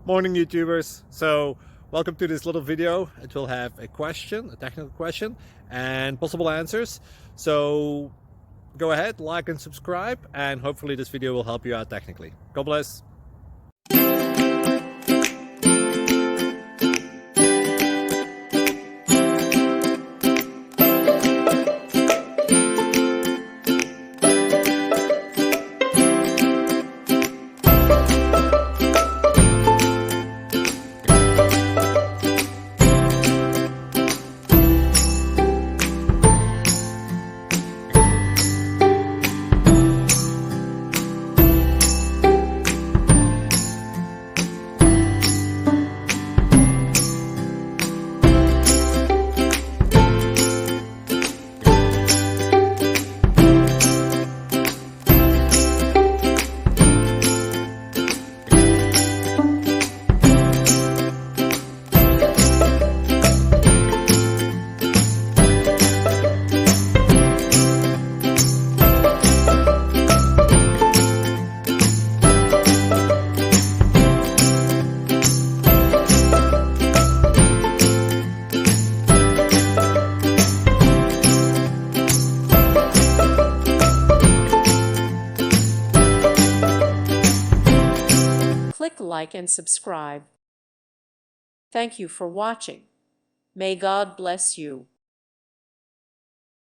Morning YouTubers. So welcome to this little video. It will have a question, a technical question, and possible answers. So go ahead, like and subscribe, and hopefully this video will help you out technically. God bless. Click like and subscribe. Thank you for watching. May God bless you.